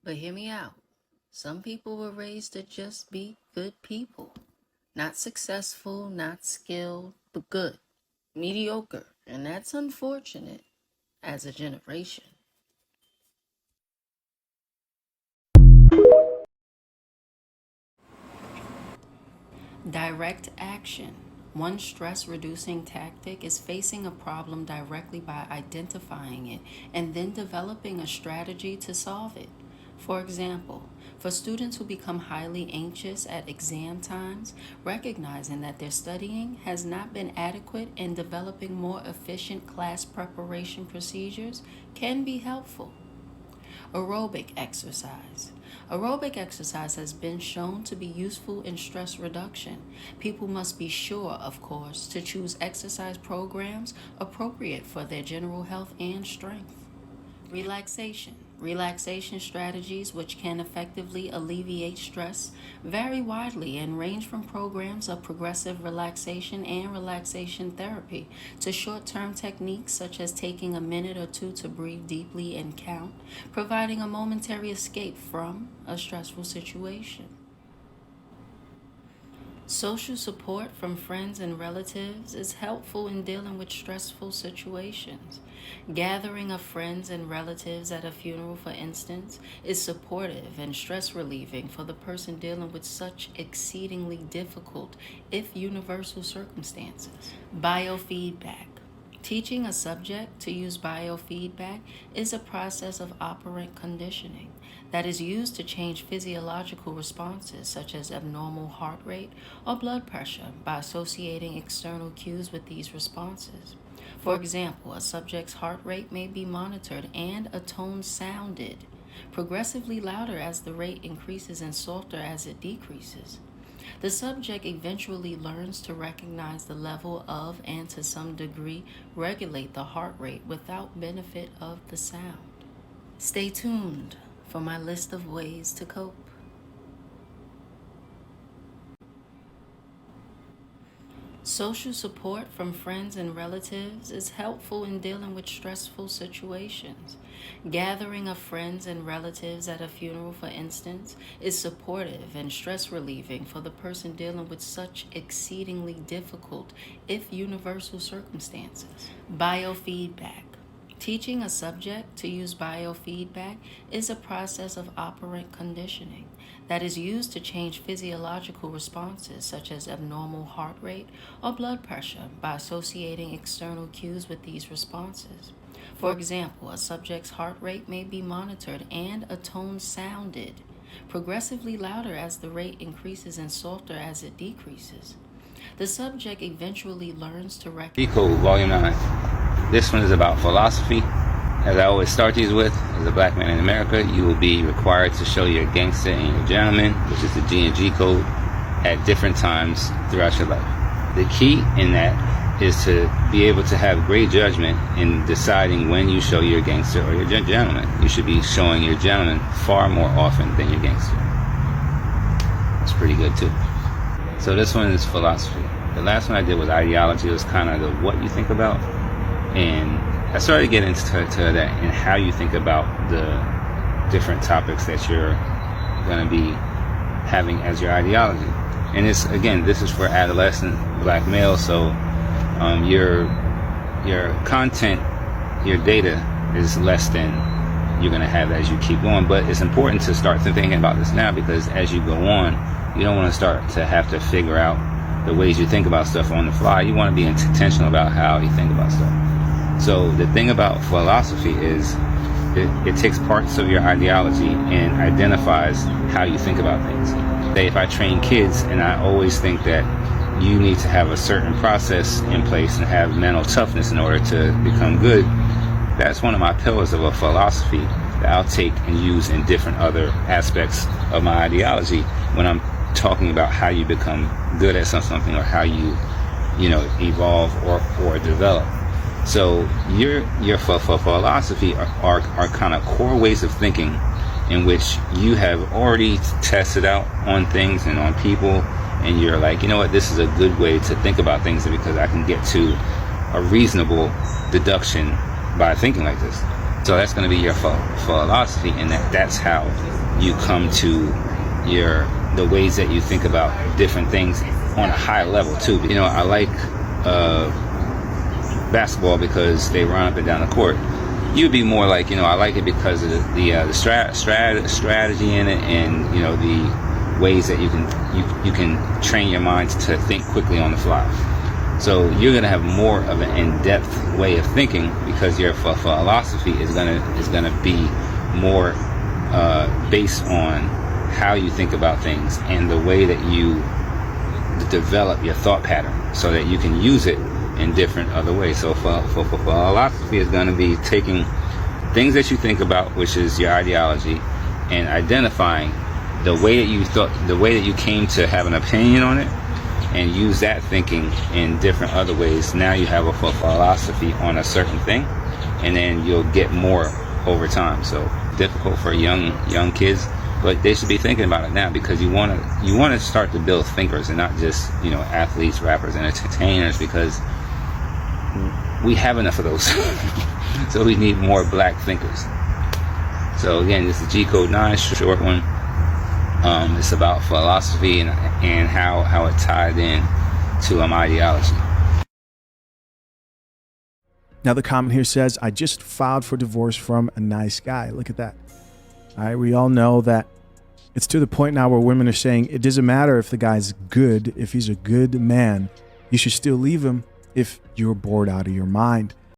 But hear me out. Some people were raised to just be good people. Not successful, not skilled, but good. Mediocre. And that's unfortunate as a generation. Direct action. One stress reducing tactic is facing a problem directly by identifying it and then developing a strategy to solve it. For example, for students who become highly anxious at exam times, recognizing that their studying has not been adequate and developing more efficient class preparation procedures can be helpful. Aerobic exercise. Aerobic exercise has been shown to be useful in stress reduction. People must be sure, of course, to choose exercise programs appropriate for their general health and strength. Relaxation. Relaxation strategies which can effectively alleviate stress vary widely and range from programs of progressive relaxation and relaxation therapy to short-term techniques such as taking a minute or two to breathe deeply and count, providing a momentary escape from a stressful situation. Social support from friends and relatives is helpful in dealing with stressful situations. Gathering of friends and relatives at a funeral, for instance, is supportive and stress relieving for the person dealing with such exceedingly difficult, if universal, circumstances. Biofeedback. Teaching a subject to use biofeedback is a process of operant conditioning that is used to change physiological responses such as abnormal heart rate or blood pressure by associating external cues with these responses. For example, a subject's heart rate may be monitored and a tone sounded progressively louder as the rate increases and softer as it decreases. The subject eventually learns to recognize the level of and to some degree regulate the heart rate without benefit of the sound. Stay tuned for my list of ways to cope. Social support from friends and relatives is helpful in dealing with stressful situations. Gathering of friends and relatives at a funeral, for instance, is supportive and stress relieving for the person dealing with such exceedingly difficult, if universal, circumstances. Biofeedback. Teaching a subject to use biofeedback is a process of operant conditioning that is used to change physiological responses such as abnormal heart rate or blood pressure by associating external cues with these responses. For example, a subject's heart rate may be monitored and a tone sounded progressively louder as the rate increases and softer as it decreases. The subject eventually learns to recognize. Code Volume 9. This one is about philosophy. As I always start these with, as a black man in America, you will be required to show your gangster and your gentleman, which is the G&G code, at different times throughout your life. The key in that is to be able to have great judgment in deciding when you show your gangster or your gentleman. You should be showing your gentleman far more often than your gangster. That's pretty good too. So this one is philosophy. The last one I did was ideology. It was kind of the what you think about. And I started getting into that and how you think about the different topics that you're going to be having as your ideology. And it's, again, this is for adolescent black males, so your content, your data is less than you're going to have as you keep going. But it's important to start thinking about this now, because as you go on, you don't want to start to have to figure out the ways you think about stuff on the fly. You want to be intentional about how you think about stuff. So the thing about philosophy is it takes parts of your ideology and identifies how you think about things. Say if I train kids and I always think that you need to have a certain process in place and have mental toughness in order to become good, that's one of my pillars of a philosophy that I'll take and use in different other aspects of my ideology when I'm talking about how you become good at something or how you evolve or develop. So your philosophy are kind of core ways of thinking in which you have already tested out on things and on people, and you're like, you know what, this is a good way to think about things because I can get to a reasonable deduction by thinking like this. So that's going to be your philosophy, and that's how you come to the ways that you think about different things on a high level too. You know, I like basketball because they run up and down the court. You'd be more like, you know, I like it because of the strategy in it, and you know, the ways that you can train your mind to think quickly on the fly. So you're going to have more of an in-depth way of thinking because your philosophy is going to be more based on how you think about things and the way that you develop your thought pattern so that you can use it in different other ways. So philosophy is going to be taking things that you think about, which is your ideology, and identifying the way that you thought, the way that you came to have an opinion on it, and use that thinking in different other ways. Now you have a philosophy on a certain thing, and then you'll get more over time. So difficult for young kids, but they should be thinking about it now, because you want to start to build thinkers and not just, you know, athletes, rappers, and entertainers, because we have enough of those. So we need more black thinkers. So again, this is G Code 9, short one. It's about philosophy and how it tied in to ideology. Now the comment here says, I just filed for divorce from a nice guy. Look at that. All right, we all know that it's to the point now where women are saying it doesn't matter if the guy's good. If he's a good man, you should still leave him if you're bored out of your mind.